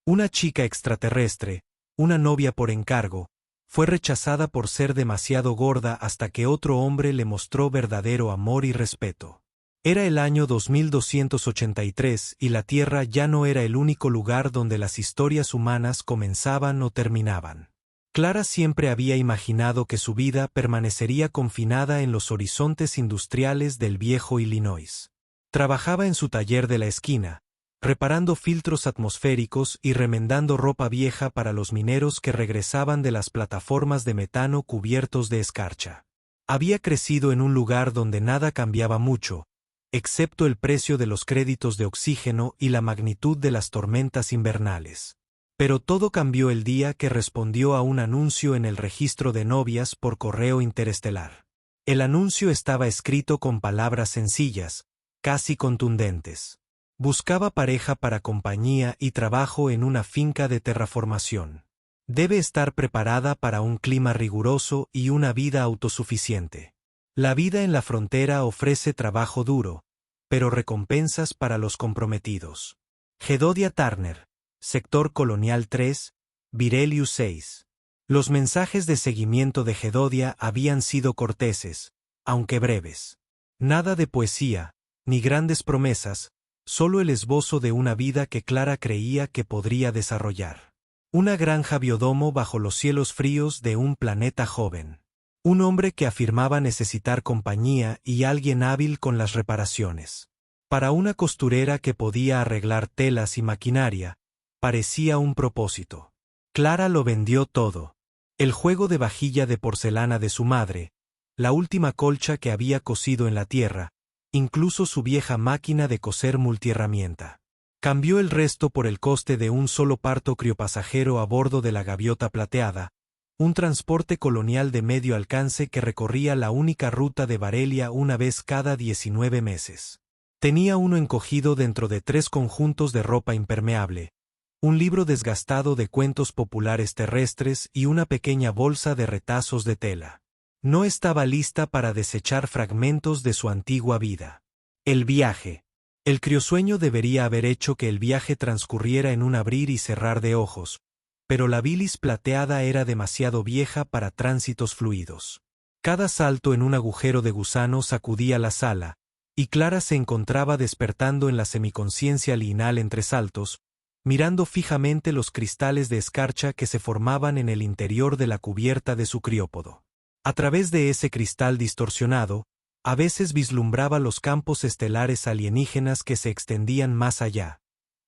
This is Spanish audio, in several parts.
Una chica extraterrestre, una novia por encargo, fue rechazada por ser demasiado gorda hasta que otro hombre le mostró verdadero amor y respeto. Era el año 2283 y la Tierra ya no era el único lugar donde las historias humanas comenzaban o terminaban. Clara siempre había imaginado que su vida permanecería confinada en los horizontes industriales del viejo Illinois. Trabajaba en su taller de la esquina, reparando filtros atmosféricos y remendando ropa vieja para los mineros que regresaban de las plataformas de metano cubiertos de escarcha. Había crecido en un lugar donde nada cambiaba mucho, excepto el precio de los créditos de oxígeno y la magnitud de las tormentas invernales. Pero todo cambió el día que respondió a un anuncio en el registro de novias por correo interestelar. El anuncio estaba escrito con palabras sencillas, casi contundentes. Buscaba pareja para compañía y trabajo en una finca de terraformación. Debe estar preparada para un clima riguroso y una vida autosuficiente. La vida en la frontera ofrece trabajo duro, pero recompensas para los comprometidos. Gedodia Turner, Sector Colonial 3, Virelius 6. Los mensajes de seguimiento de Gedodia habían sido corteses, aunque breves. Nada de poesía, ni grandes promesas, solo el esbozo de una vida que Clara creía que podría desarrollar. Una granja biodomo bajo los cielos fríos de un planeta joven. Un hombre que afirmaba necesitar compañía y alguien hábil con las reparaciones. Para una costurera que podía arreglar telas y maquinaria, parecía un propósito. Clara lo vendió todo. El juego de vajilla de porcelana de su madre, la última colcha que había cosido en la tierra, incluso su vieja máquina de coser multiherramienta. Cambió el resto por el coste de un solo parto criopasajero a bordo de la Gaviota Plateada, un transporte colonial de medio alcance que recorría la única ruta de Barelia una vez cada 19 meses. Tenía uno encogido dentro de 3 conjuntos de ropa impermeable, un libro desgastado de cuentos populares terrestres y una pequeña bolsa de retazos de tela. No estaba lista para desechar fragmentos de su antigua vida. El viaje. El criosueño debería haber hecho que el viaje transcurriera en un abrir y cerrar de ojos, pero la bilis plateada era demasiado vieja para tránsitos fluidos. Cada salto en un agujero de gusano sacudía la sala, y Clara se encontraba despertando en la semiconciencia lineal entre saltos, mirando fijamente los cristales de escarcha que se formaban en el interior de la cubierta de su criópodo. A través de ese cristal distorsionado, a veces vislumbraba los campos estelares alienígenas que se extendían más allá,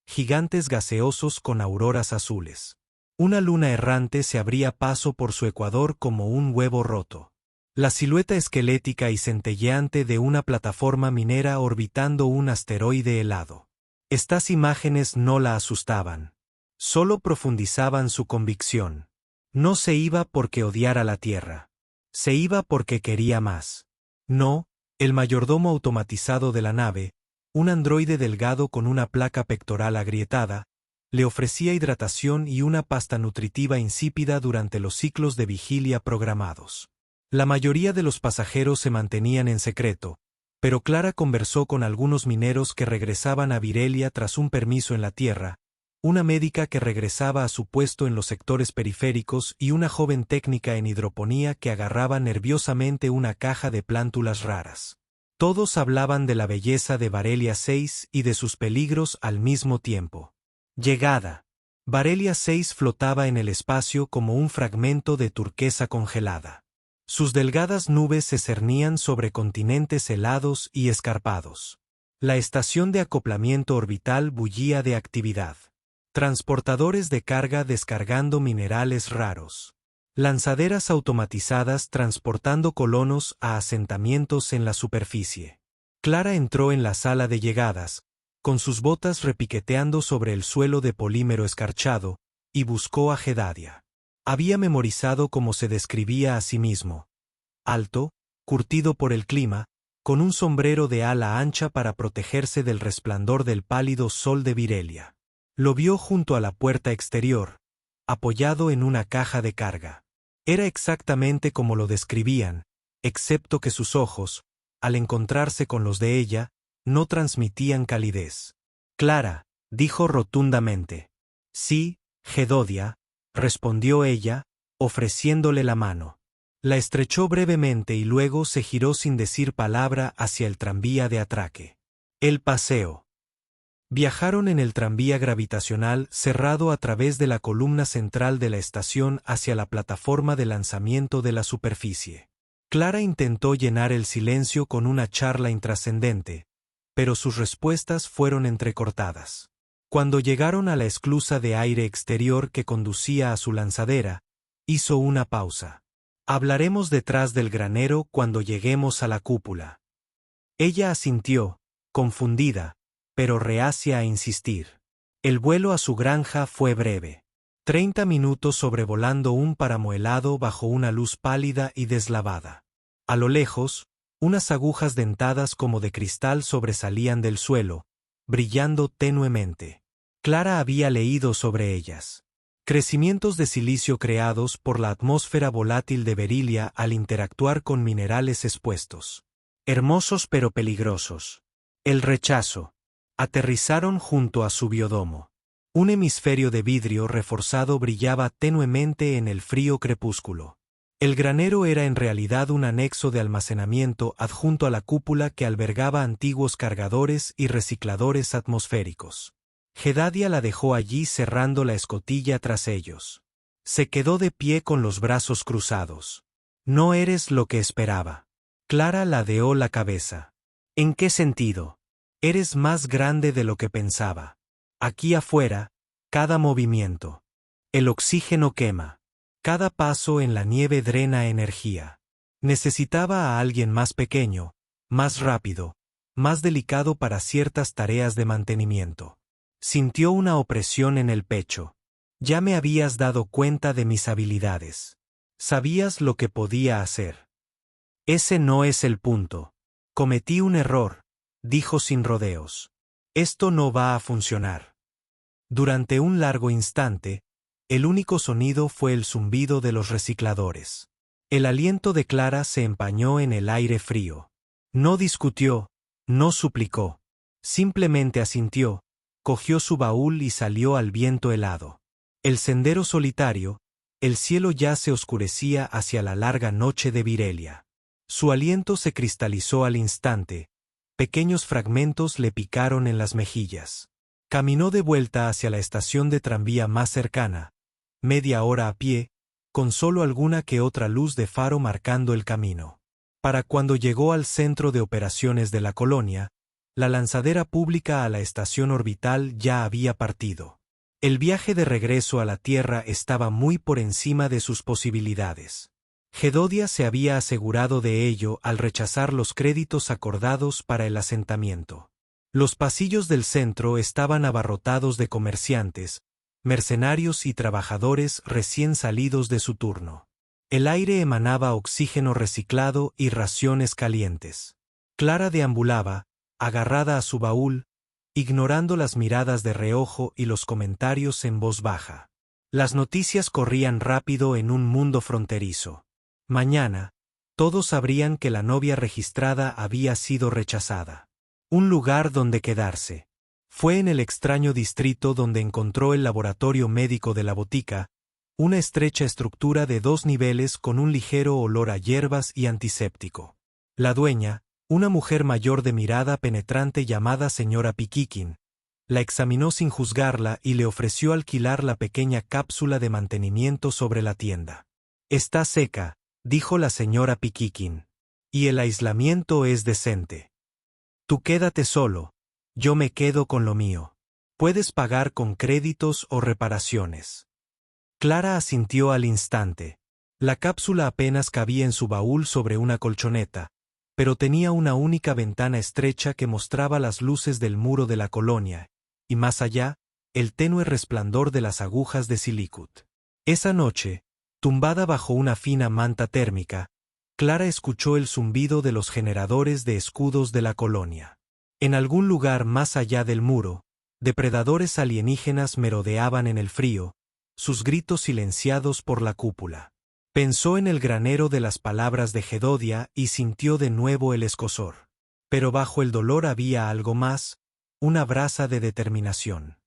gigantes gaseosos con auroras azules. Una luna errante se abría paso por su ecuador como un huevo roto. La silueta esquelética y centelleante de una plataforma minera orbitando un asteroide helado. Estas imágenes no la asustaban. Solo profundizaban su convicción. No se iba porque odiara la Tierra. Se iba porque quería más. No, el mayordomo automatizado de la nave, un androide delgado con una placa pectoral agrietada, le ofrecía hidratación y una pasta nutritiva insípida durante los ciclos de vigilia programados. La mayoría de los pasajeros se mantenían en secreto, pero Clara conversó con algunos mineros que regresaban a Virelia tras un permiso en la Tierra, una médica que regresaba a su puesto en los sectores periféricos y una joven técnica en hidroponía que agarraba nerviosamente una caja de plántulas raras. Todos hablaban de la belleza de Barelia 6 y de sus peligros al mismo tiempo. Llegada. Barelia 6 flotaba en el espacio como un fragmento de turquesa congelada. Sus delgadas nubes se cernían sobre continentes helados y escarpados. La estación de acoplamiento orbital bullía de actividad. Transportadores de carga descargando minerales raros. Lanzaderas automatizadas transportando colonos a asentamientos en la superficie. Clara entró en la sala de llegadas, con sus botas repiqueteando sobre el suelo de polímero escarchado, y buscó a Gedadia. Había memorizado cómo se describía a sí mismo. Alto, curtido por el clima, con un sombrero de ala ancha para protegerse del resplandor del pálido sol de Virelia. Lo vio junto a la puerta exterior, apoyado en una caja de carga. Era exactamente como lo describían, excepto que sus ojos, al encontrarse con los de ella, no transmitían calidez. Clara, dijo rotundamente. Sí, Gedodia, respondió ella, ofreciéndole la mano. La estrechó brevemente y luego se giró sin decir palabra hacia el tranvía de atraque. El paseo. Viajaron en el tranvía gravitacional cerrado a través de la columna central de la estación hacia la plataforma de lanzamiento de la superficie. Clara intentó llenar el silencio con una charla intrascendente, pero sus respuestas fueron entrecortadas. Cuando llegaron a la esclusa de aire exterior que conducía a su lanzadera, hizo una pausa. Hablaremos detrás del granero cuando lleguemos a la cúpula. Ella asintió, confundida, pero reacia a insistir. El vuelo a su granja fue breve. 30 minutos sobrevolando un páramo helado bajo una luz pálida y deslavada. A lo lejos, unas agujas dentadas como de cristal sobresalían del suelo, brillando tenuemente. Clara había leído sobre ellas. Crecimientos de silicio creados por la atmósfera volátil de berilia al interactuar con minerales expuestos. Hermosos pero peligrosos. El rechazo. Aterrizaron junto a su biodomo. Un hemisferio de vidrio reforzado brillaba tenuemente en el frío crepúsculo. El granero era en realidad un anexo de almacenamiento adjunto a la cúpula que albergaba antiguos cargadores y recicladores atmosféricos. Gedadia la dejó allí cerrando la escotilla tras ellos. Se quedó de pie con los brazos cruzados. No eres lo que esperaba. Clara ladeó la cabeza. ¿En qué sentido? Eres más grande de lo que pensaba. Aquí afuera, cada movimiento. El oxígeno quema. Cada paso en la nieve drena energía. Necesitaba a alguien más pequeño, más rápido, más delicado para ciertas tareas de mantenimiento. Sintió una opresión en el pecho. Ya me habías dado cuenta de mis habilidades. Sabías lo que podía hacer. Ese no es el punto. Cometí un error, dijo sin rodeos. Esto no va a funcionar. Durante un largo instante, el único sonido fue el zumbido de los recicladores. El aliento de Clara se empañó en el aire frío. No discutió, no suplicó. Simplemente asintió, cogió su baúl y salió al viento helado. El sendero solitario, el cielo ya se oscurecía hacia la larga noche de Virelia. Su aliento se cristalizó al instante, pequeños fragmentos le picaron en las mejillas. Caminó de vuelta hacia la estación de tranvía más cercana, media hora a pie, con solo alguna que otra luz de faro marcando el camino. Para cuando llegó al centro de operaciones de la colonia, la lanzadera pública a la estación orbital ya había partido. El viaje de regreso a la Tierra estaba muy por encima de sus posibilidades. Gedodia se había asegurado de ello al rechazar los créditos acordados para el asentamiento. Los pasillos del centro estaban abarrotados de comerciantes, mercenarios y trabajadores recién salidos de su turno. El aire emanaba oxígeno reciclado y raciones calientes. Clara deambulaba, agarrada a su baúl, ignorando las miradas de reojo y los comentarios en voz baja. Las noticias corrían rápido en un mundo fronterizo. Mañana, todos sabrían que la novia registrada había sido rechazada. Un lugar donde quedarse. Fue en el extraño distrito donde encontró el laboratorio médico de la botica, una estrecha estructura de 2 niveles con un ligero olor a hierbas y antiséptico. La dueña, una mujer mayor de mirada penetrante llamada señora Pikikin, la examinó sin juzgarla y le ofreció alquilar la pequeña cápsula de mantenimiento sobre la tienda. Está seca, dijo la señora Pikikin. Y el aislamiento es decente. Tú quédate solo, yo me quedo con lo mío. Puedes pagar con créditos o reparaciones. Clara asintió al instante. La cápsula apenas cabía en su baúl sobre una colchoneta, pero tenía una única ventana estrecha que mostraba las luces del muro de la colonia, y más allá, el tenue resplandor de las agujas de Silicut. Esa noche, tumbada bajo una fina manta térmica, Clara escuchó el zumbido de los generadores de escudos de la colonia. En algún lugar más allá del muro, depredadores alienígenas merodeaban en el frío, sus gritos silenciados por la cúpula. Pensó en el granero de las palabras de Gedodia y sintió de nuevo el escozor. Pero bajo el dolor había algo más, una brasa de determinación.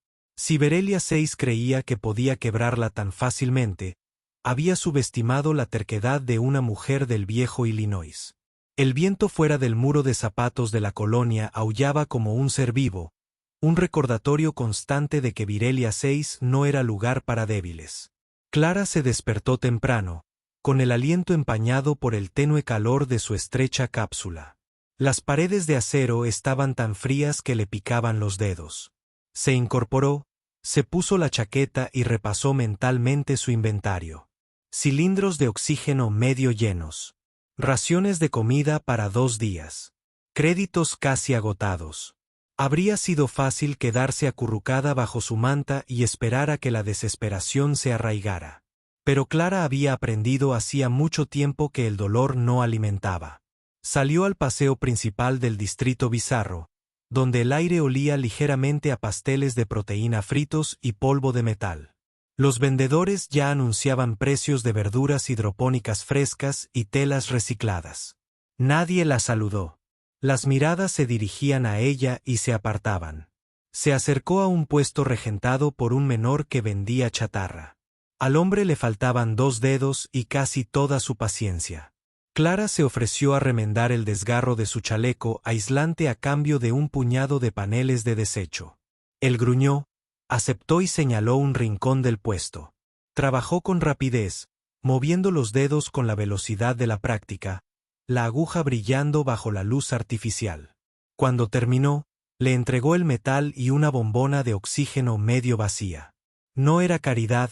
Si Virelia VI creía que podía quebrarla tan fácilmente, había subestimado la terquedad de una mujer del viejo Illinois. El viento fuera del muro de zapatos de la colonia aullaba como un ser vivo, un recordatorio constante de que Virelia VI no era lugar para débiles. Clara se despertó temprano, con el aliento empañado por el tenue calor de su estrecha cápsula. Las paredes de acero estaban tan frías que le picaban los dedos. Se incorporó, se puso la chaqueta y repasó mentalmente su inventario. Cilindros de oxígeno medio llenos. Raciones de comida para 2 días. Créditos casi agotados. Habría sido fácil quedarse acurrucada bajo su manta y esperar a que la desesperación se arraigara. Pero Clara había aprendido hacía mucho tiempo que el dolor no alimentaba. Salió al paseo principal del distrito Bizarro, donde el aire olía ligeramente a pasteles de proteína fritos y polvo de metal. Los vendedores ya anunciaban precios de verduras hidropónicas frescas y telas recicladas. Nadie la saludó. Las miradas se dirigían a ella y se apartaban. Se acercó a un puesto regentado por un menor que vendía chatarra. Al hombre le faltaban 2 dedos y casi toda su paciencia. Clara se ofreció a remendar el desgarro de su chaleco aislante a cambio de un puñado de paneles de desecho. Él gruñó, aceptó y señaló un rincón del puesto. Trabajó con rapidez, moviendo los dedos con la velocidad de la práctica, la aguja brillando bajo la luz artificial. Cuando terminó, le entregó el metal y una bombona de oxígeno medio vacía. No era caridad,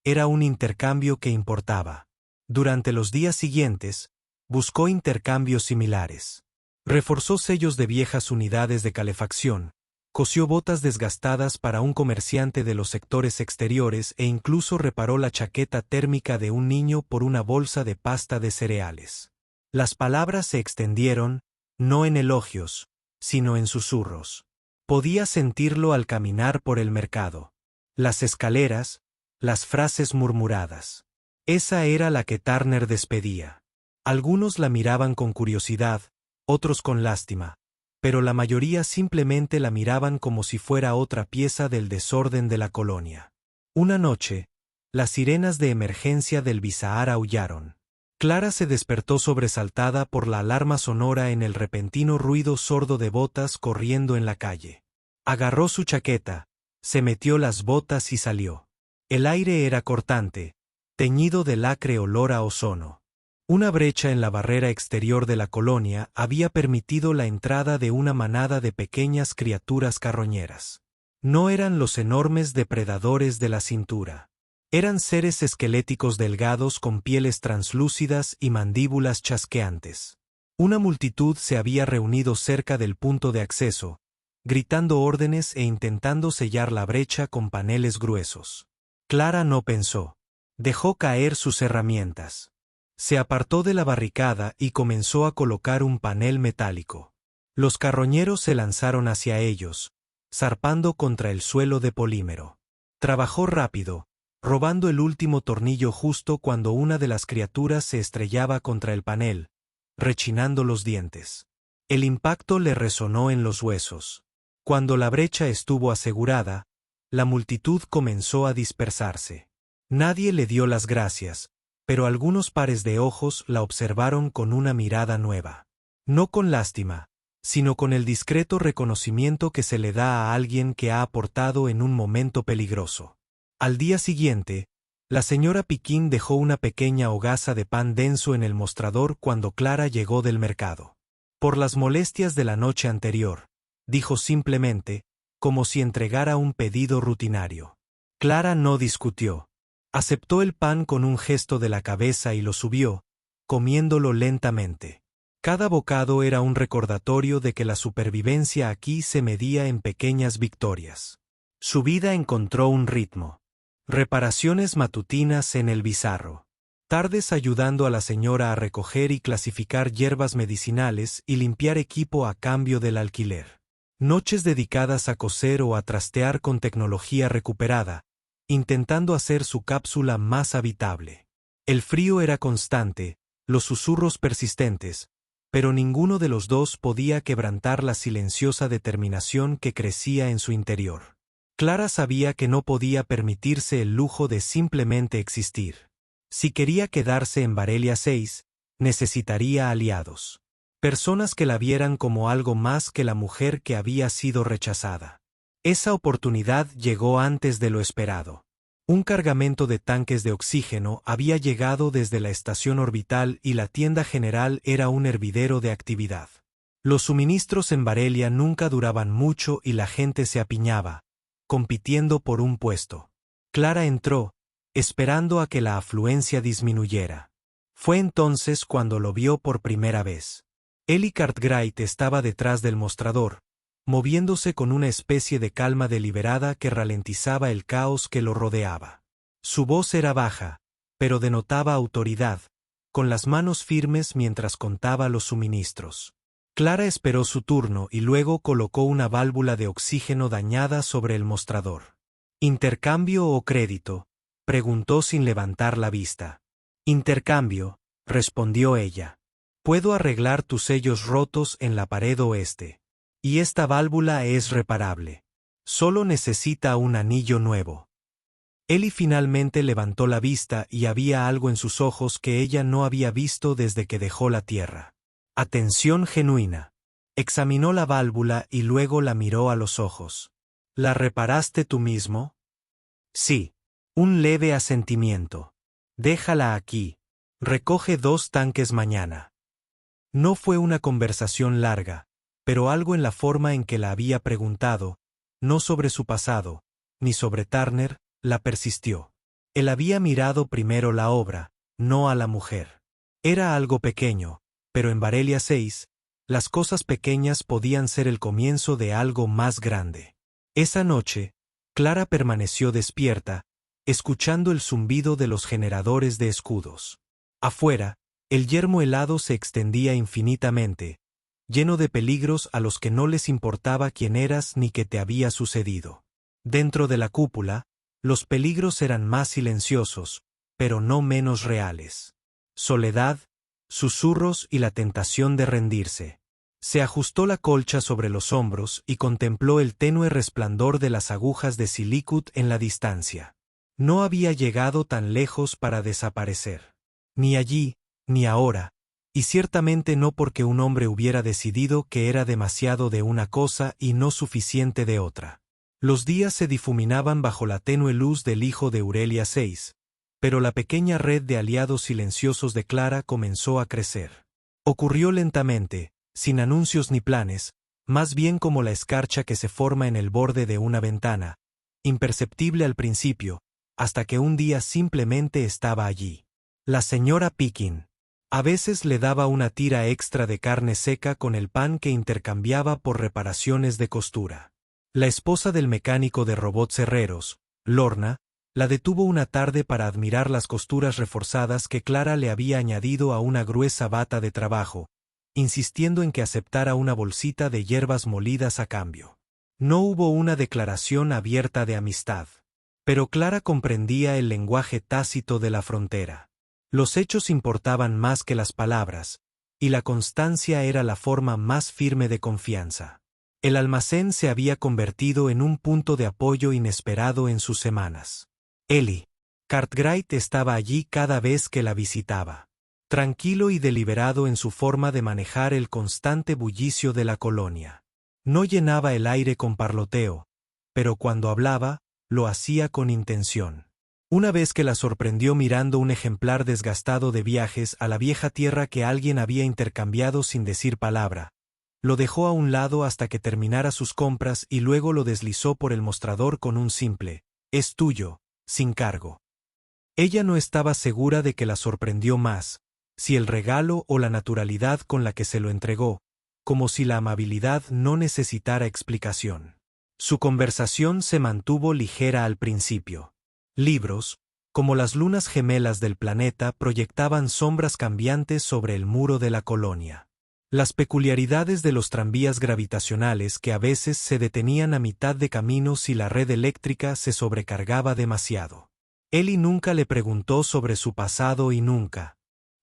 era un intercambio que importaba. Durante los días siguientes, buscó intercambios similares. Reforzó sellos de viejas unidades de calefacción, cosió botas desgastadas para un comerciante de los sectores exteriores e incluso reparó la chaqueta térmica de un niño por una bolsa de pasta de cereales. Las palabras se extendieron, no en elogios, sino en susurros. Podía sentirlo al caminar por el mercado. Las escaleras, las frases murmuradas. Esa era la que Turner despedía. Algunos la miraban con curiosidad, otros con lástima, pero la mayoría simplemente la miraban como si fuera otra pieza del desorden de la colonia. Una noche, las sirenas de emergencia del Bizarre aullaron. Clara se despertó sobresaltada por la alarma sonora en el repentino ruido sordo de botas corriendo en la calle. Agarró su chaqueta, se metió las botas y salió. El aire era cortante, teñido del acre olor a ozono. Una brecha en la barrera exterior de la colonia había permitido la entrada de una manada de pequeñas criaturas carroñeras. No eran los enormes depredadores de la cintura. Eran seres esqueléticos delgados con pieles translúcidas y mandíbulas chasqueantes. Una multitud se había reunido cerca del punto de acceso, gritando órdenes e intentando sellar la brecha con paneles gruesos. Clara no pensó. Dejó caer sus herramientas. Se apartó de la barricada y comenzó a colocar un panel metálico. Los carroñeros se lanzaron hacia ellos, zarpando contra el suelo de polímero. Trabajó rápido, robando el último tornillo justo cuando una de las criaturas se estrellaba contra el panel, rechinando los dientes. El impacto le resonó en los huesos. Cuando la brecha estuvo asegurada, la multitud comenzó a dispersarse. Nadie le dio las gracias, pero algunos pares de ojos la observaron con una mirada nueva. No con lástima, sino con el discreto reconocimiento que se le da a alguien que ha aportado en un momento peligroso. Al día siguiente, la señora Piquín dejó una pequeña hogaza de pan denso en el mostrador cuando Clara llegó del mercado. Por las molestias de la noche anterior, dijo simplemente, como si entregara un pedido rutinario. Clara no discutió. Aceptó el pan con un gesto de la cabeza y lo subió, comiéndolo lentamente. Cada bocado era un recordatorio de que la supervivencia aquí se medía en pequeñas victorias. Su vida encontró un ritmo. Reparaciones matutinas en el Bizarro. Tardes ayudando a la señora a recoger y clasificar hierbas medicinales y limpiar equipo a cambio del alquiler. Noches dedicadas a coser o a trastear con tecnología recuperada, intentando hacer su cápsula más habitable. El frío era constante, los susurros persistentes, pero ninguno de los dos podía quebrantar la silenciosa determinación que crecía en su interior. Clara sabía que no podía permitirse el lujo de simplemente existir. Si quería quedarse en Barelia 6, necesitaría aliados. Personas que la vieran como algo más que la mujer que había sido rechazada. Esa oportunidad llegó antes de lo esperado. Un cargamento de tanques de oxígeno había llegado desde la estación orbital y la tienda general era un hervidero de actividad. Los suministros en Barelia nunca duraban mucho y la gente se apiñaba, compitiendo por un puesto. Clara entró, esperando a que la afluencia disminuyera. Fue entonces cuando lo vio por primera vez. Ellie Cartwright estaba detrás del mostrador, moviéndose con una especie de calma deliberada que ralentizaba el caos que lo rodeaba. Su voz era baja, pero denotaba autoridad, con las manos firmes mientras contaba los suministros. Clara esperó su turno y luego colocó una válvula de oxígeno dañada sobre el mostrador. ¿Intercambio o crédito?, preguntó sin levantar la vista. Intercambio, respondió ella. Puedo arreglar tus sellos rotos en la pared oeste. Y esta válvula es reparable. Solo necesita un anillo nuevo. Ellie finalmente levantó la vista y había algo en sus ojos que ella no había visto desde que dejó la Tierra. Atención genuina. Examinó la válvula y luego la miró a los ojos. ¿La reparaste tú mismo? Sí. Un leve asentimiento. Déjala aquí. Recoge 2 tanques mañana. No fue una conversación larga, pero algo en la forma en que la había preguntado, no sobre su pasado, ni sobre Turner, la persistió. Él había mirado primero la obra, no a la mujer. Era algo pequeño, pero en Barelia 6, las cosas pequeñas podían ser el comienzo de algo más grande. Esa noche, Clara permaneció despierta, escuchando el zumbido de los generadores de escudos. Afuera, el yermo helado se extendía infinitamente, lleno de peligros a los que no les importaba quién eras ni qué te había sucedido. Dentro de la cúpula, los peligros eran más silenciosos, pero no menos reales. Soledad, susurros y la tentación de rendirse. Se ajustó la colcha sobre los hombros y contempló el tenue resplandor de las agujas de Silicut en la distancia. No había llegado tan lejos para desaparecer. Ni allí, ni ahora, y ciertamente no porque un hombre hubiera decidido que era demasiado de una cosa y no suficiente de otra. Los días se difuminaban bajo la tenue luz del hijo de Aurelia 6, pero la pequeña red de aliados silenciosos de Clara comenzó a crecer. Ocurrió lentamente, sin anuncios ni planes, más bien como la escarcha que se forma en el borde de una ventana, imperceptible al principio, hasta que un día simplemente estaba allí. La señora Pekin. A veces le daba una tira extra de carne seca con el pan que intercambiaba por reparaciones de costura. La esposa del mecánico de robots herreros, Lorna, la detuvo una tarde para admirar las costuras reforzadas que Clara le había añadido a una gruesa bata de trabajo, insistiendo en que aceptara una bolsita de hierbas molidas a cambio. No hubo una declaración abierta de amistad. Pero Clara comprendía el lenguaje tácito de la frontera. Los hechos importaban más que las palabras, y la constancia era la forma más firme de confianza. El almacén se había convertido en un punto de apoyo inesperado en sus semanas. Ellie Cartwright estaba allí cada vez que la visitaba. Tranquilo y deliberado en su forma de manejar el constante bullicio de la colonia. No llenaba el aire con parloteo, pero cuando hablaba, lo hacía con intención. Una vez que la sorprendió mirando un ejemplar desgastado de viajes a la vieja tierra que alguien había intercambiado sin decir palabra, lo dejó a un lado hasta que terminara sus compras y luego lo deslizó por el mostrador con un simple, «Es tuyo», sin cargo. Ella no estaba segura de que la sorprendió más, si el regalo o la naturalidad con la que se lo entregó, como si la amabilidad no necesitara explicación. Su conversación se mantuvo ligera al principio. Libros, como las lunas gemelas del planeta, proyectaban sombras cambiantes sobre el muro de la colonia. Las peculiaridades de los tranvías gravitacionales que a veces se detenían a mitad de camino si la red eléctrica se sobrecargaba demasiado. Ellie nunca le preguntó sobre su pasado y nunca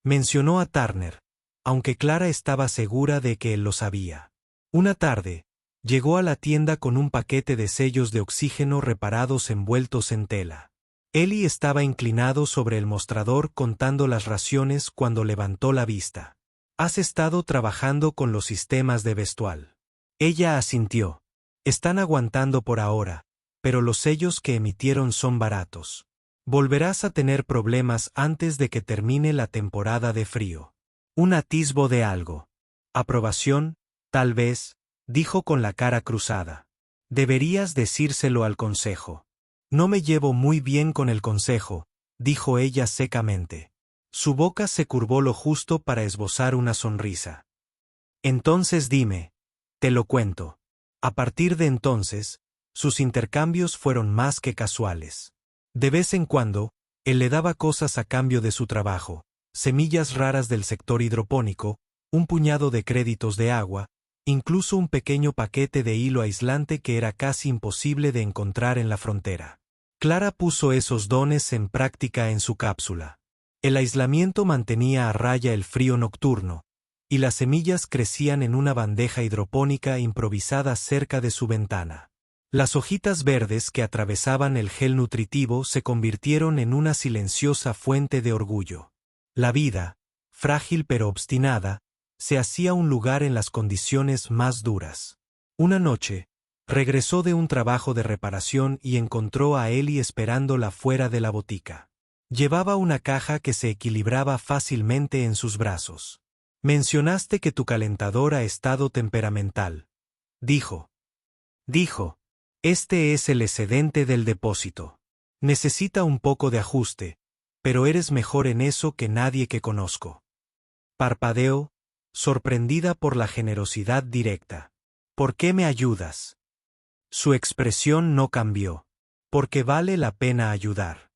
mencionó a Turner, aunque Clara estaba segura de que él lo sabía. Una tarde, Llegó a la tienda con un paquete de sellos de oxígeno reparados envueltos en tela. Ellie estaba inclinado sobre el mostrador contando las raciones cuando levantó la vista. «¿Has estado trabajando con los sistemas de Vestual?» Ella asintió. «Están aguantando por ahora, pero los sellos que emitieron son baratos. Volverás a tener problemas antes de que termine la temporada de frío». Un atisbo de algo. «Aprobación, tal vez», dijo con la cara cruzada. «Deberías decírselo al consejo». «No me llevo muy bien con el consejo», dijo ella secamente. Su boca se curvó lo justo para esbozar una sonrisa. «Entonces dime, te lo cuento». A partir de entonces, sus intercambios fueron más que casuales. De vez en cuando, él le daba cosas a cambio de su trabajo, semillas raras del sector hidropónico, un puñado de créditos de agua, incluso un pequeño paquete de hilo aislante que era casi imposible de encontrar en la frontera. Clara puso esos dones en práctica en su cápsula. El aislamiento mantenía a raya el frío nocturno, y las semillas crecían en una bandeja hidropónica improvisada cerca de su ventana. Las hojitas verdes que atravesaban el gel nutritivo se convirtieron en una silenciosa fuente de orgullo. La vida, frágil pero obstinada, se hacía un lugar en las condiciones más duras. Una noche, regresó de un trabajo de reparación y encontró a Ellie esperándola fuera de la botica. Llevaba una caja que se equilibraba fácilmente en sus brazos. «Mencionaste que tu calentador ha estado temperamental», dijo. «Este es el excedente del depósito. Necesita un poco de ajuste, pero eres mejor en eso que nadie que conozco». Parpadeó, sorprendida por la generosidad directa. «¿Por qué me ayudas?» Su expresión no cambió. «Porque vale la pena ayudar».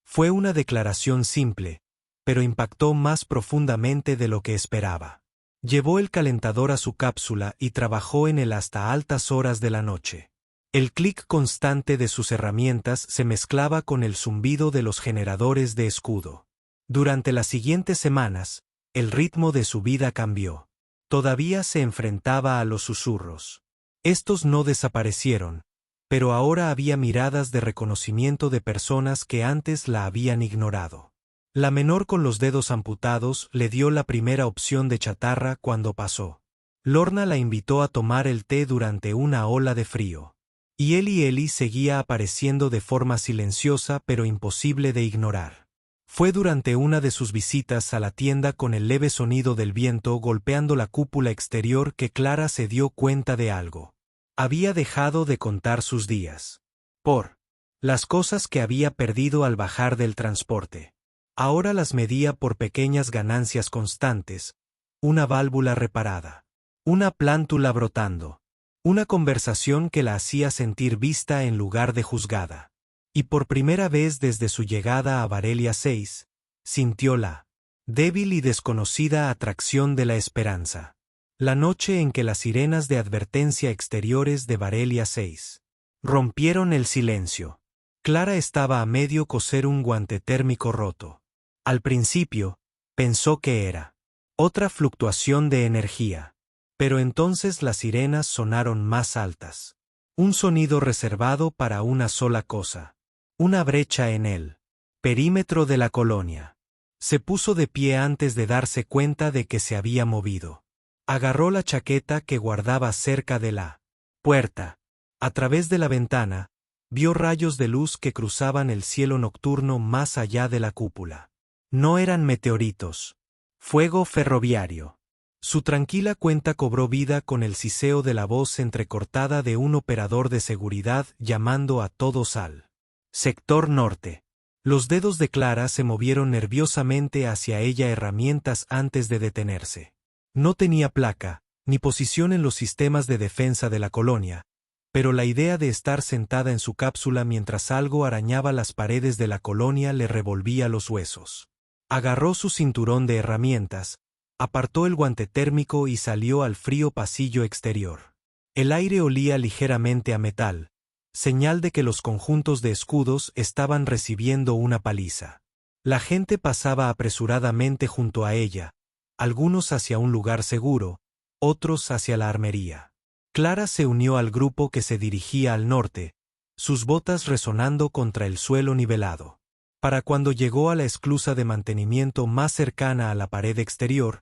Fue una declaración simple, pero impactó más profundamente de lo que esperaba. Llevó el calentador a su cápsula y trabajó en él hasta altas horas de la noche. El clic constante de sus herramientas se mezclaba con el zumbido de los generadores de escudo. Durante las siguientes semanas, el ritmo de su vida cambió. Todavía se enfrentaba a los susurros. Estos no desaparecieron, pero ahora había miradas de reconocimiento de personas que antes la habían ignorado. La menor con los dedos amputados le dio la primera opción de chatarra cuando pasó. Lorna la invitó a tomar el té durante una ola de frío. Y Ellie seguía apareciendo de forma silenciosa pero imposible de ignorar. Fue durante una de sus visitas a la tienda con el leve sonido del viento golpeando la cúpula exterior que Clara se dio cuenta de algo. Había dejado de contar sus días. Por las cosas que había perdido al bajar del transporte. Ahora las medía por pequeñas ganancias constantes, una válvula reparada, una plántula brotando, una conversación que la hacía sentir vista en lugar de juzgada. Y por primera vez desde su llegada a Varelia 6, sintió la débil y desconocida atracción de la esperanza. La noche en que las sirenas de advertencia exteriores de Varelia 6 rompieron el silencio. Clara estaba a medio coser un guante térmico roto. Al principio, pensó que era otra fluctuación de energía. Pero entonces las sirenas sonaron más altas. Un sonido reservado para una sola cosa. Una brecha en el perímetro de la colonia. Se puso de pie antes de darse cuenta de que se había movido. Agarró la chaqueta que guardaba cerca de la puerta. A través de la ventana, vio rayos de luz que cruzaban el cielo nocturno más allá de la cúpula. No eran meteoritos. Fuego ferroviario. Su tranquila cuenta cobró vida con el siseo de la voz entrecortada de un operador de seguridad llamando a todos al sector norte. Los dedos de Clara se movieron nerviosamente hacia ella herramientas antes de detenerse. No tenía placa, ni posición en los sistemas de defensa de la colonia, pero la idea de estar sentada en su cápsula mientras algo arañaba las paredes de la colonia le revolvía los huesos. Agarró su cinturón de herramientas, apartó el guante térmico y salió al frío pasillo exterior. El aire olía ligeramente a metal, señal de que los conjuntos de escudos estaban recibiendo una paliza. La gente pasaba apresuradamente junto a ella, algunos hacia un lugar seguro, otros hacia la armería. Clara se unió al grupo que se dirigía al norte, sus botas resonando contra el suelo nivelado. Para cuando llegó a la esclusa de mantenimiento más cercana a la pared exterior,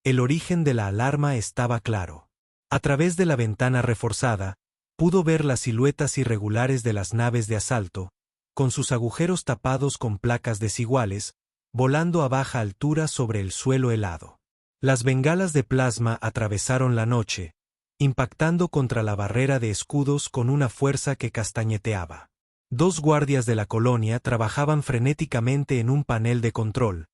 el origen de la alarma estaba claro. A través de la ventana reforzada, pudo ver las siluetas irregulares de las naves de asalto, con sus agujeros tapados con placas desiguales, volando a baja altura sobre el suelo helado. Las bengalas de plasma atravesaron la noche, impactando contra la barrera de escudos con una fuerza que castañeteaba. 2 guardias de la colonia trabajaban frenéticamente en un panel de control,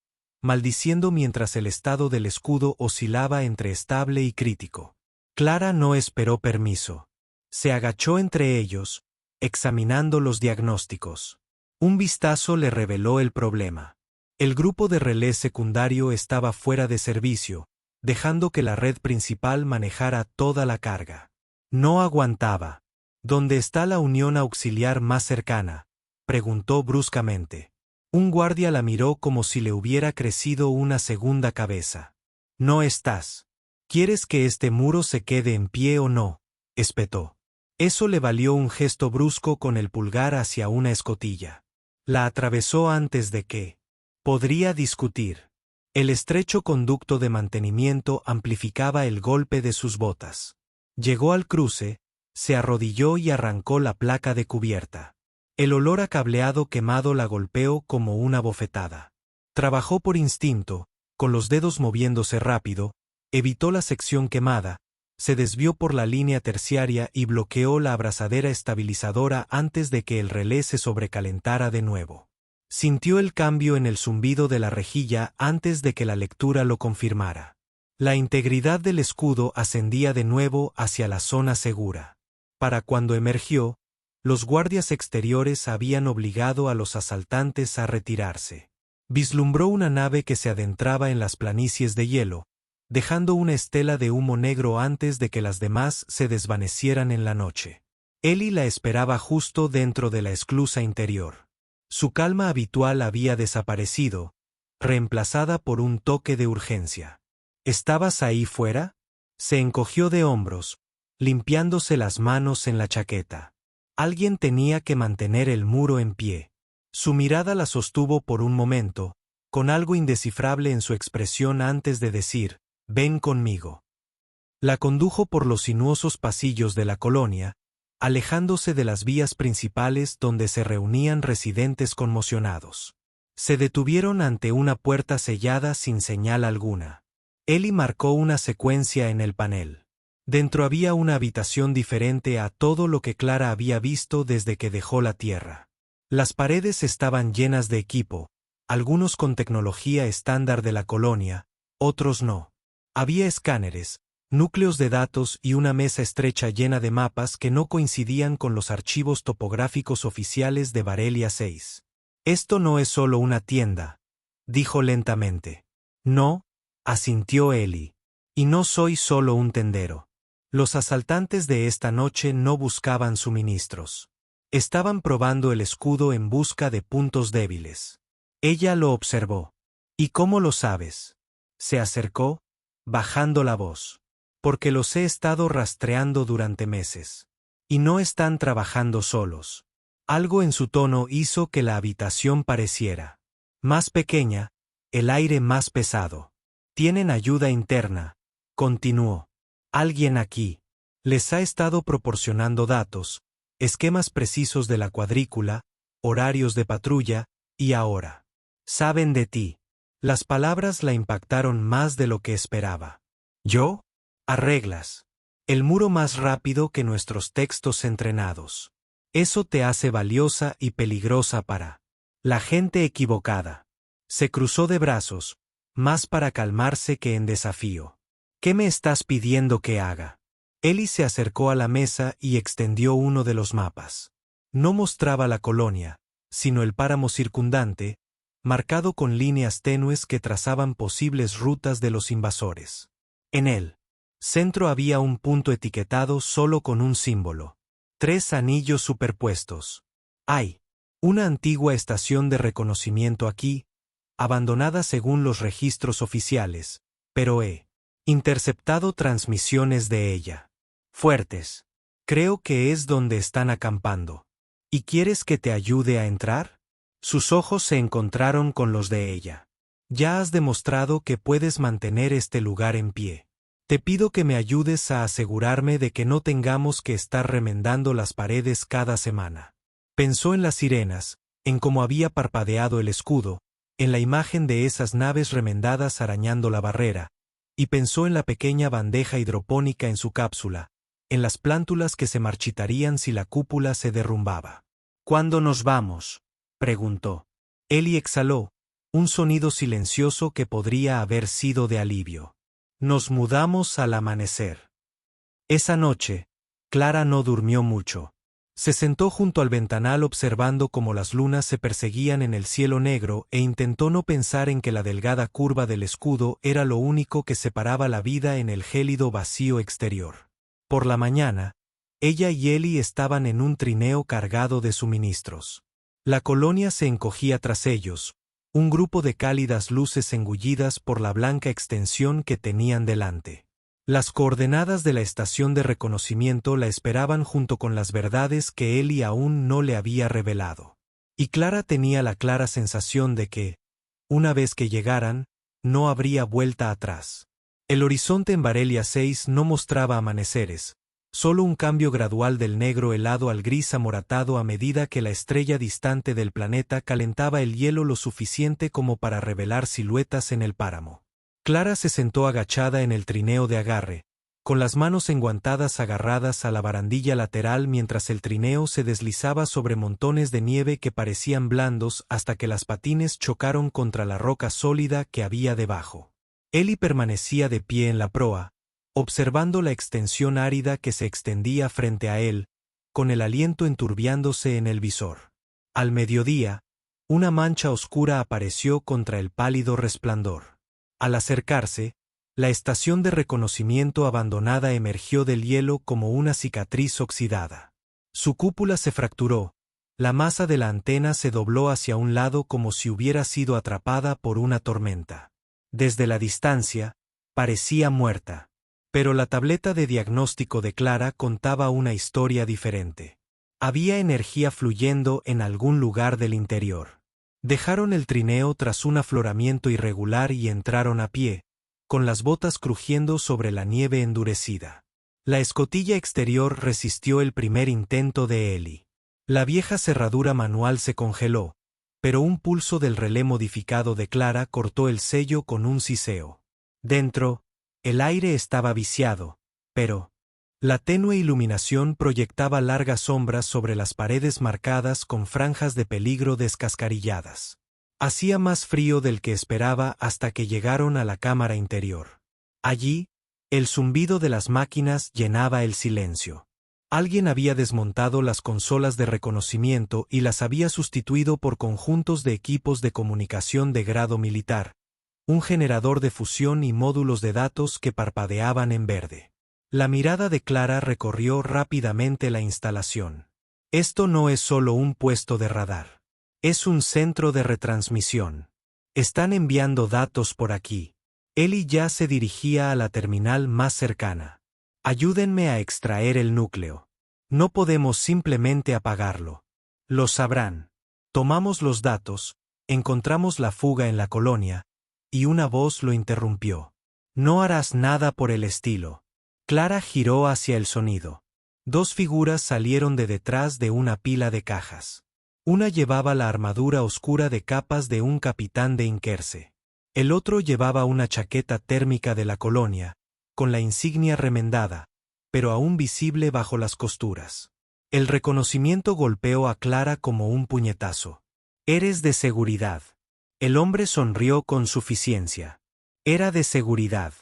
maldiciendo mientras el estado del escudo oscilaba entre estable y crítico. Clara no esperó permiso. Se agachó entre ellos, examinando los diagnósticos. Un vistazo le reveló el problema. El grupo de relé secundario estaba fuera de servicio, dejando que la red principal manejara toda la carga. No aguantaba. ¿Dónde está la unión auxiliar más cercana?, preguntó bruscamente. Un guardia la miró como si le hubiera crecido una segunda cabeza. No estás. ¿Quieres que este muro se quede en pie o no?, espetó. Eso le valió un gesto brusco con el pulgar hacia una escotilla. La atravesó antes de que podría discutir. El estrecho conducto de mantenimiento amplificaba el golpe de sus botas. Llegó al cruce, se arrodilló y arrancó la placa de cubierta. El olor a cableado quemado la golpeó como una bofetada. Trabajó por instinto, con los dedos moviéndose rápido, evitó la sección quemada, se desvió por la línea terciaria y bloqueó la abrazadera estabilizadora antes de que el relé se sobrecalentara de nuevo. Sintió el cambio en el zumbido de la rejilla antes de que la lectura lo confirmara. La integridad del escudo ascendía de nuevo hacia la zona segura. Para cuando emergió, los guardias exteriores habían obligado a los asaltantes a retirarse. Vislumbró una nave que se adentraba en las planicies de hielo, dejando una estela de humo negro antes de que las demás se desvanecieran en la noche. Ellie la esperaba justo dentro de la esclusa interior. Su calma habitual había desaparecido, reemplazada por un toque de urgencia. ¿Estabas ahí fuera?, se encogió de hombros, limpiándose las manos en la chaqueta. Alguien tenía que mantener el muro en pie. Su mirada la sostuvo por un momento, con algo indescifrable en su expresión antes de decir, «Ven conmigo». La condujo por los sinuosos pasillos de la colonia, alejándose de las vías principales donde se reunían residentes conmocionados. Se detuvieron ante una puerta sellada sin señal alguna. Ellie marcó una secuencia en el panel. Dentro había una habitación diferente a todo lo que Clara había visto desde que dejó la Tierra. Las paredes estaban llenas de equipo, algunos con tecnología estándar de la colonia, otros no. Había escáneres, núcleos de datos y una mesa estrecha llena de mapas que no coincidían con los archivos topográficos oficiales de Barelia 6. «Esto no es solo una tienda», dijo lentamente. «No», asintió Ellie. «Y no soy solo un tendero». Los asaltantes de esta noche no buscaban suministros. Estaban probando el escudo en busca de puntos débiles. Ella lo observó. «¿Y cómo lo sabes?». Se acercó, bajando la voz. «Porque los he estado rastreando durante meses. Y no están trabajando solos». Algo en su tono hizo que la habitación pareciera más pequeña, el aire más pesado. «Tienen ayuda interna», continuó. «Alguien aquí les ha estado proporcionando datos, esquemas precisos de la cuadrícula, horarios de patrulla, y ahora saben de ti». Las palabras la impactaron más de lo que esperaba. «¿Yo? Arreglas el muro más rápido que nuestros textos entrenados. Eso te hace valiosa y peligrosa para la gente equivocada». Se cruzó de brazos, más para calmarse que en desafío. «¿Qué me estás pidiendo que haga?». Ellie se acercó a la mesa y extendió uno de los mapas. No mostraba la colonia, sino el páramo circundante, marcado con líneas tenues que trazaban posibles rutas de los invasores. En el centro había un punto etiquetado solo con un símbolo. 3 anillos superpuestos. «Hay una antigua estación de reconocimiento aquí, abandonada según los registros oficiales, pero he interceptado transmisiones de ella. fuertes. Creo que es donde están acampando. ¿Y quieres que te ayude a entrar? Sus ojos se encontraron con los de ella. Ya has demostrado que puedes mantener este lugar en pie. Te pido que me ayudes a asegurarme de que no tengamos que estar remendando las paredes cada semana. Pensó en las sirenas, en cómo había parpadeado el escudo, en la imagen de esas naves remendadas arañando la barrera, y pensó en la pequeña bandeja hidropónica en su cápsula, en las plántulas que se marchitarían si la cúpula se derrumbaba. ¿Cuándo nos vamos?, preguntó. Ellie exhaló, un sonido silencioso que podría haber sido de alivio. Nos mudamos al amanecer. Esa noche, Clara no durmió mucho. Se sentó junto al ventanal observando cómo las lunas se perseguían en el cielo negro e intentó no pensar en que la delgada curva del escudo era lo único que separaba la vida en el gélido vacío exterior. Por la mañana, ella y Ellie estaban en un trineo cargado de suministros. La colonia se encogía tras ellos, un grupo de cálidas luces engullidas por la blanca extensión que tenían delante. Las coordenadas de la estación de reconocimiento la esperaban junto con las verdades que Ellie aún no le había revelado. Y Clara tenía la clara sensación de que, una vez que llegaran, no habría vuelta atrás. El horizonte en Barelia 6 no mostraba amaneceres, solo un cambio gradual del negro helado al gris amoratado a medida que la estrella distante del planeta calentaba el hielo lo suficiente como para revelar siluetas en el páramo. Clara se sentó agachada en el trineo de agarre, con las manos enguantadas agarradas a la barandilla lateral mientras el trineo se deslizaba sobre montones de nieve que parecían blandos hasta que las patines chocaron contra la roca sólida que había debajo. Ellie permanecía de pie en la proa, observando la extensión árida que se extendía frente a él, con el aliento enturbiándose en el visor. Al mediodía, una mancha oscura apareció contra el pálido resplandor. Al acercarse, la estación de reconocimiento abandonada emergió del hielo como una cicatriz oxidada. Su cúpula se fracturó, la masa de la antena se dobló hacia un lado como si hubiera sido atrapada por una tormenta. Desde la distancia, parecía muerta. Pero la tableta de diagnóstico de Clara contaba una historia diferente. Había energía fluyendo en algún lugar del interior. Dejaron el trineo tras un afloramiento irregular y entraron a pie, con las botas crujiendo sobre la nieve endurecida. La escotilla exterior resistió el primer intento de Ellie. La vieja cerradura manual se congeló, pero un pulso del relé modificado de Clara cortó el sello con un siseo. Dentro, el aire estaba viciado, pero la tenue iluminación proyectaba largas sombras sobre las paredes marcadas con franjas de peligro descascarilladas. Hacía más frío del que esperaba hasta que llegaron a la cámara interior. Allí, el zumbido de las máquinas llenaba el silencio. Alguien había desmontado las consolas de reconocimiento y las había sustituido por conjuntos de equipos de comunicación de grado militar, un generador de fusión y módulos de datos que parpadeaban en verde. La mirada de Clara recorrió rápidamente la instalación. Esto no es solo un puesto de radar. Es un centro de retransmisión. Están enviando datos por aquí. Ellie ya se dirigía a la terminal más cercana. Ayúdenme a extraer el núcleo. No podemos simplemente apagarlo. Lo sabrán. Tomamos los datos, encontramos la fuga en la colonia, y una voz lo interrumpió. No harás nada por el estilo. Clara giró hacia el sonido. Dos figuras salieron de detrás de una pila de cajas. Una llevaba la armadura oscura de capas de un capitán de Inkerse. El otro llevaba una chaqueta térmica de la colonia, con la insignia remendada, pero aún visible bajo las costuras. El reconocimiento golpeó a Clara como un puñetazo. Eres de seguridad. El hombre sonrió con suficiencia. Era de seguridad.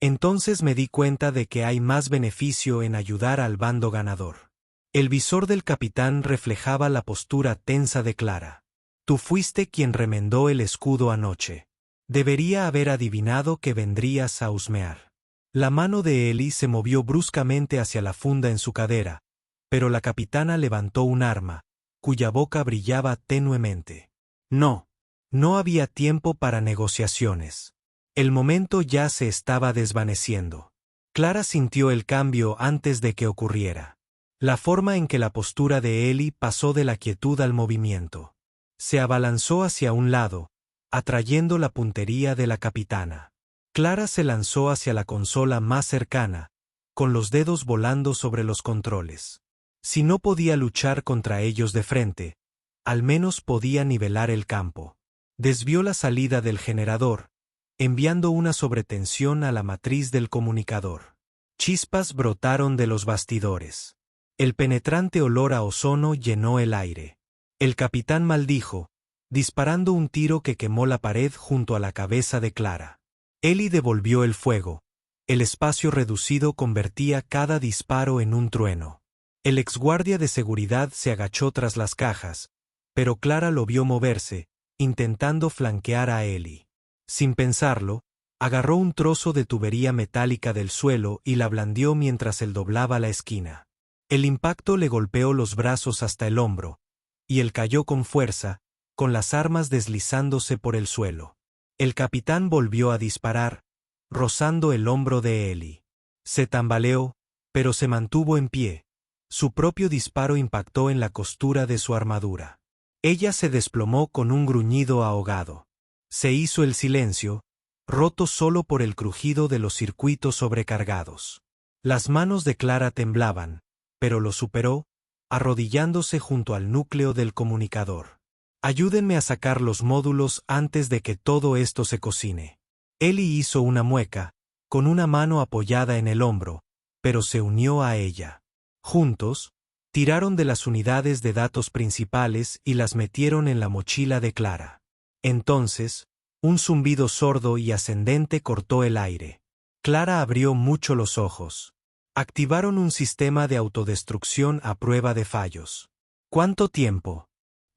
Entonces me di cuenta de que hay más beneficio en ayudar al bando ganador. El visor del capitán reflejaba la postura tensa de Clara. Tú fuiste quien remendó el escudo anoche. Debería haber adivinado que vendrías a husmear. La mano de Ellie se movió bruscamente hacia la funda en su cadera, pero la capitana levantó un arma, cuya boca brillaba tenuemente. No. No había tiempo para negociaciones. El momento ya se estaba desvaneciendo. Clara sintió el cambio antes de que ocurriera. La forma en que la postura de Ellie pasó de la quietud al movimiento. Se abalanzó hacia un lado, atrayendo la puntería de la capitana. Clara se lanzó hacia la consola más cercana, con los dedos volando sobre los controles. Si no podía luchar contra ellos de frente, al menos podía nivelar el campo. Desvió la salida del generador, enviando una sobretensión a la matriz del comunicador. Chispas brotaron de los bastidores. El penetrante olor a ozono llenó el aire. El capitán maldijo, disparando un tiro que quemó la pared junto a la cabeza de Clara. Ellie devolvió el fuego. El espacio reducido convertía cada disparo en un trueno. El exguardia de seguridad se agachó tras las cajas, pero Clara lo vio moverse, intentando flanquear a Ellie. Sin pensarlo, agarró un trozo de tubería metálica del suelo y la blandió mientras él doblaba la esquina. El impacto le golpeó los brazos hasta el hombro, y él cayó con fuerza, con las armas deslizándose por el suelo. El capitán volvió a disparar, rozando el hombro de Ellie. Se tambaleó, pero se mantuvo en pie. Su propio disparo impactó en la costura de su armadura. Ella se desplomó con un gruñido ahogado. Se hizo el silencio, roto solo por el crujido de los circuitos sobrecargados. Las manos de Clara temblaban, pero lo superó, arrodillándose junto al núcleo del comunicador. Ayúdenme a sacar los módulos antes de que todo esto se cocine. Ellie hizo una mueca, con una mano apoyada en el hombro, pero se unió a ella. Juntos, tiraron de las unidades de datos principales y las metieron en la mochila de Clara. Entonces, un zumbido sordo y ascendente cortó el aire. Clara abrió mucho los ojos. Activaron un sistema de autodestrucción a prueba de fallos. ¿Cuánto tiempo?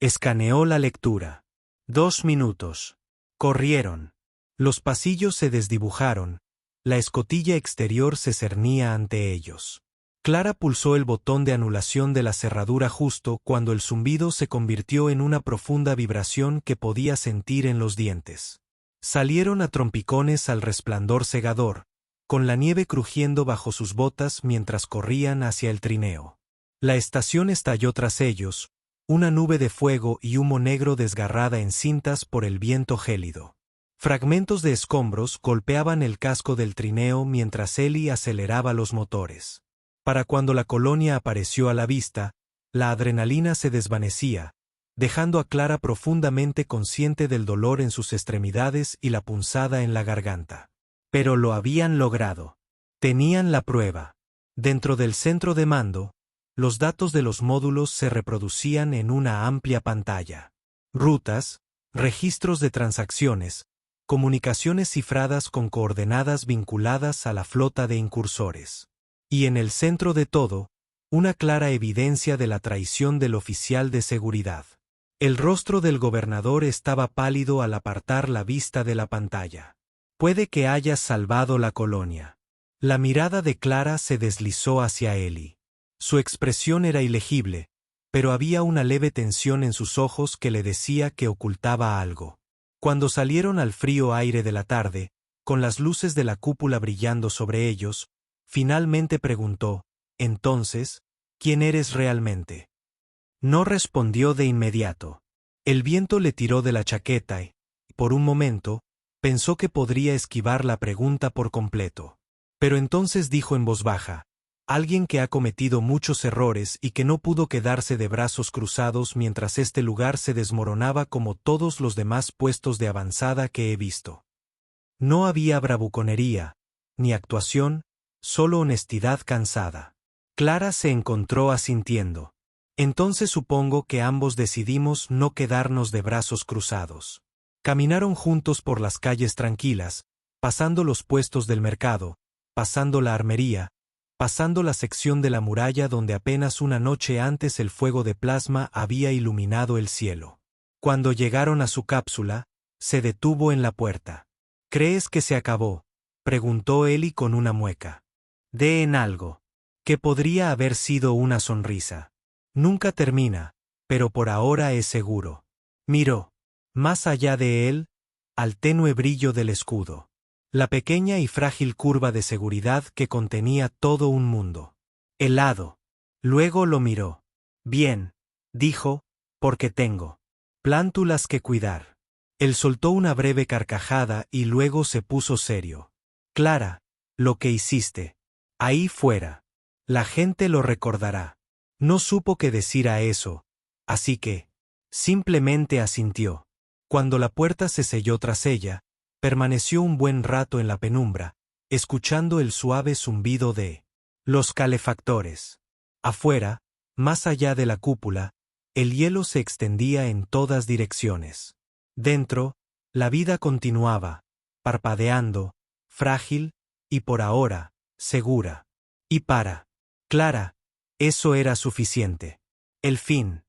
Escaneó la lectura. 2 minutos. Corrieron. Los pasillos se desdibujaron. La escotilla exterior se cernía ante ellos. Clara pulsó el botón de anulación de la cerradura justo cuando el zumbido se convirtió en una profunda vibración que podía sentir en los dientes. Salieron a trompicones al resplandor cegador, con la nieve crujiendo bajo sus botas mientras corrían hacia el trineo. La estación estalló tras ellos, una nube de fuego y humo negro desgarrada en cintas por el viento gélido. Fragmentos de escombros golpeaban el casco del trineo mientras Ellie aceleraba los motores. Para cuando la colonia apareció a la vista, la adrenalina se desvanecía, dejando a Clara profundamente consciente del dolor en sus extremidades y la punzada en la garganta. Pero lo habían logrado. Tenían la prueba. Dentro del centro de mando, los datos de los módulos se reproducían en una amplia pantalla. Rutas, registros de transacciones, comunicaciones cifradas con coordenadas vinculadas a la flota de incursores. Y en el centro de todo, una clara evidencia de la traición del oficial de seguridad. El rostro del gobernador estaba pálido al apartar la vista de la pantalla. Puede que hayas salvado la colonia. La mirada de Clara se deslizó hacia Ellie. Su expresión era ilegible, pero había una leve tensión en sus ojos que le decía que ocultaba algo. Cuando salieron al frío aire de la tarde, con las luces de la cúpula brillando sobre ellos, finalmente preguntó, entonces, ¿quién eres realmente? No respondió de inmediato. El viento le tiró de la chaqueta y, por un momento, pensó que podría esquivar la pregunta por completo. Pero entonces dijo en voz baja, alguien que ha cometido muchos errores y que no pudo quedarse de brazos cruzados mientras este lugar se desmoronaba como todos los demás puestos de avanzada que he visto. No había bravuconería, ni actuación, solo honestidad cansada. Clara se encontró asintiendo. Entonces supongo que ambos decidimos no quedarnos de brazos cruzados. Caminaron juntos por las calles tranquilas, pasando los puestos del mercado, pasando la armería, pasando la sección de la muralla donde apenas una noche antes el fuego de plasma había iluminado el cielo. Cuando llegaron a su cápsula, se detuvo en la puerta. ¿Crees que se acabó?, preguntó Ellie con una mueca. De en algo. Que podría haber sido una sonrisa. Nunca termina, pero por ahora es seguro. Miró, más allá de él, al tenue brillo del escudo. La pequeña y frágil curva de seguridad que contenía todo un mundo. Helado. Luego lo miró. Bien, dijo, porque tengo plántulas que cuidar. Él soltó una breve carcajada y luego se puso serio. Clara, lo que hiciste. Ahí fuera. La gente lo recordará. No supo qué decir a eso, así que simplemente asintió. Cuando la puerta se selló tras ella, permaneció un buen rato en la penumbra, escuchando el suave zumbido de los calefactores. Afuera, más allá de la cúpula, el hielo se extendía en todas direcciones. Dentro, la vida continuaba, parpadeando, frágil, y por ahora, segura. Y para Clara, eso era suficiente. El fin.